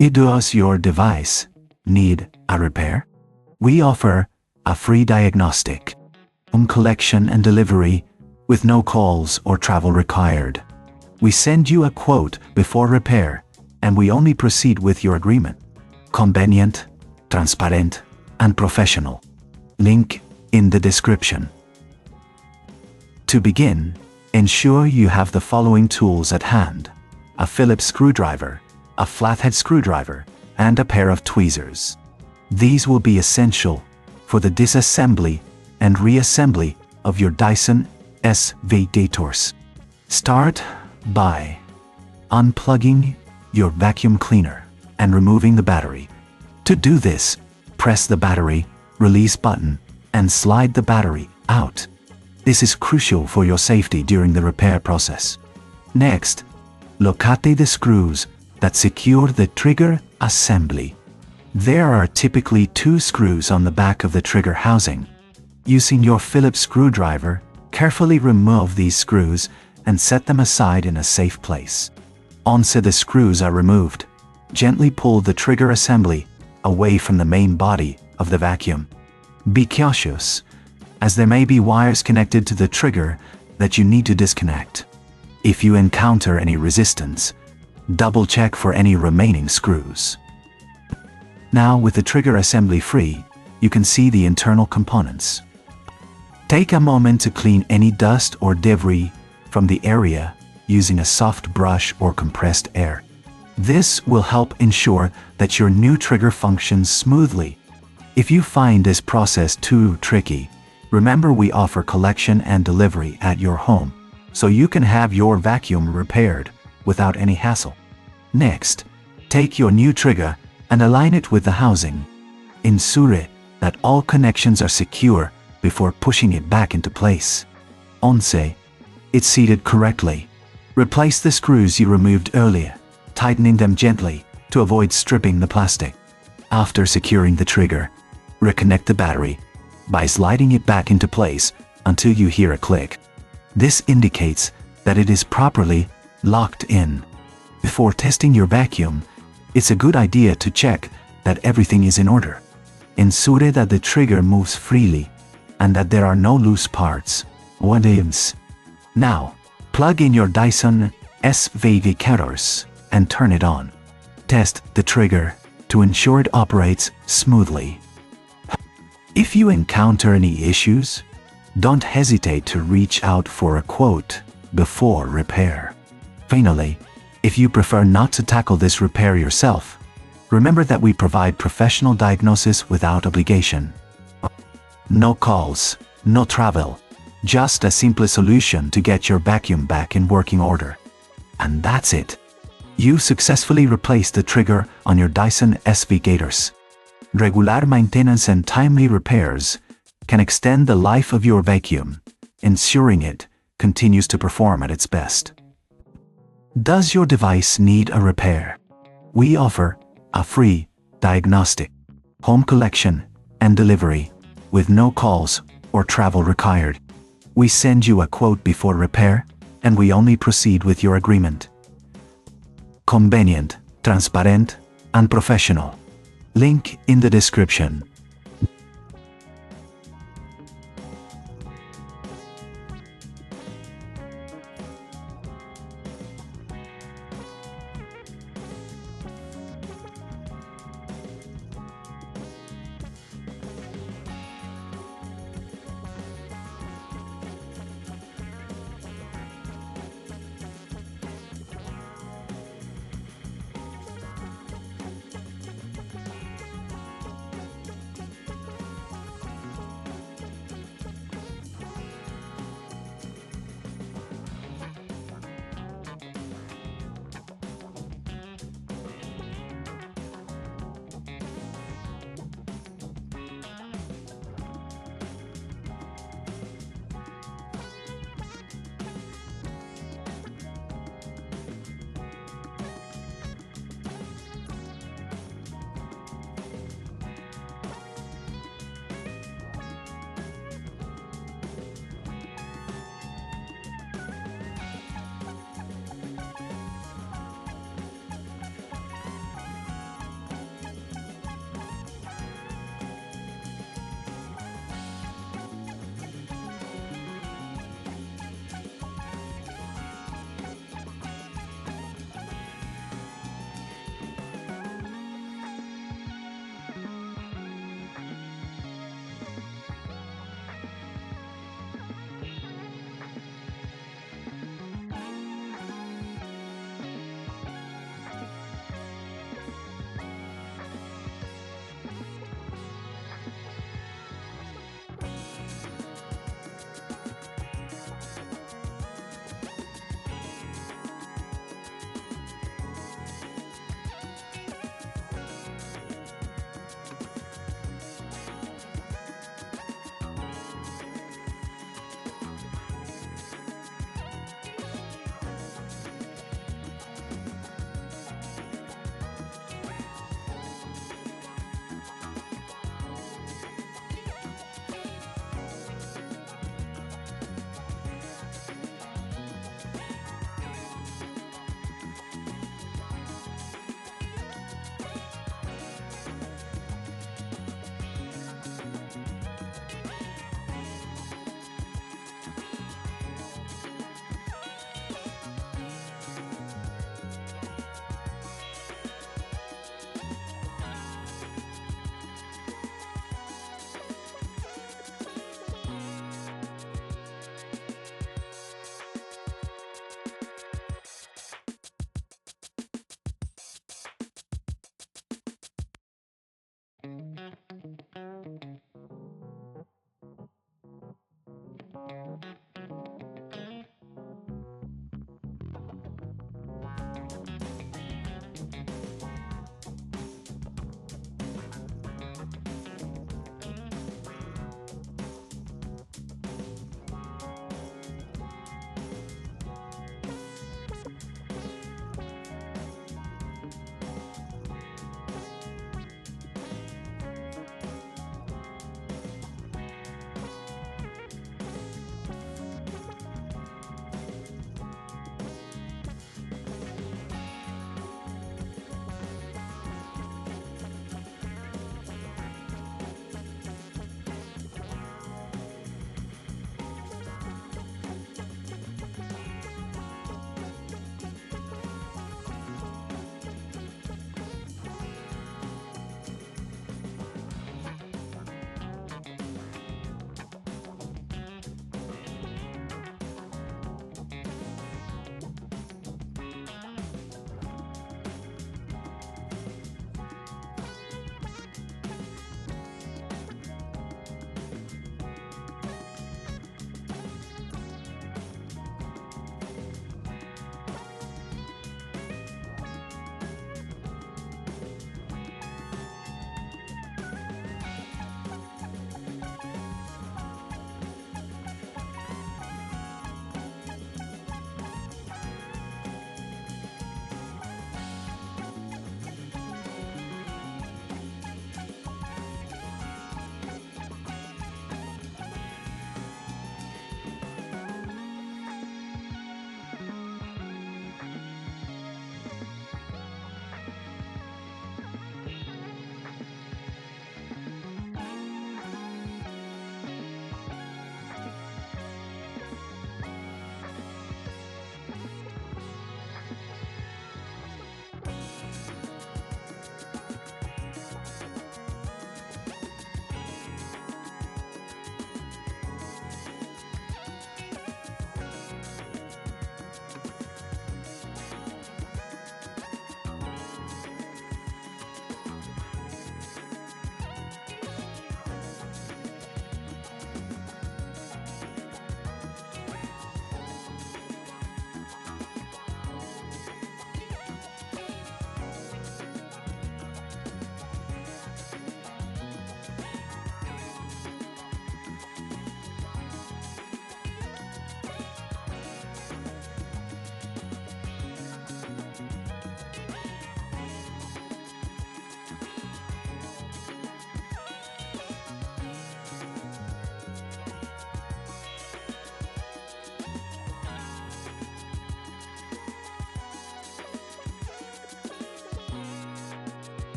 Does your device need a repair? We offer a free diagnostic, home collection and delivery with no calls or travel required. We send you a quote before repair, and we only proceed with your agreement. Convenient, transparent, and professional. Link in the description. To begin, ensure you have the following tools at hand: a Phillips screwdriver, a flathead screwdriver, and a pair of tweezers. These will be essential for the disassembly and reassembly of your Dyson SV14. Start by unplugging your vacuum cleaner and removing the battery. To do this, press the battery release button and slide the battery out. This is crucial for your safety during the repair process. Next, locate the screws that secure the trigger assembly. There are typically 2 screws on the back of the trigger housing. Using your Phillips screwdriver, carefully remove these screws and set them aside in a safe place. Once the screws are removed, gently pull the trigger assembly away from the main body of the vacuum. Be cautious, as there may be wires connected to the trigger that you need to disconnect. If you encounter any resistance, double-check for any remaining screws. Now, with the trigger assembly free, you can see the internal components. Take a moment to clean any dust or debris from the area using a soft brush or compressed air. This will help ensure that your new trigger functions smoothly. If you find this process too tricky, remember we offer collection and delivery at your home, so you can have your vacuum repaired without any hassle. Next, take your new trigger and align it with the housing. Ensure that all connections are secure before pushing it back into place. Once it's seated correctly, replace the screws you removed earlier, tightening them gently to avoid stripping the plastic. After securing the trigger, reconnect the battery by sliding it back into place until you hear a click. This indicates that it is properly locked in. Before testing your vacuum, it's a good idea to check that everything is in order. Ensure that the trigger moves freely and that there are no loose parts. Now, plug in your Dyson SV14 and turn it on. Test the trigger to ensure it operates smoothly. If you encounter any issues, don't hesitate to reach out for a quote before repair. Finally, if you prefer not to tackle this repair yourself, remember that we provide professional diagnosis without obligation. No calls, no travel, just a simple solution to get your vacuum back in working order. And that's it. You successfully replaced the trigger on your Dyson SV14. Regular maintenance and timely repairs can extend the life of your vacuum, ensuring it continues to perform at its best. Does your device need a repair? We offer a free diagnostic, home collection, and delivery with no calls or travel required. We send you a quote before repair, and we only proceed with your agreement. Convenient, transparent, and professional. Link in the description.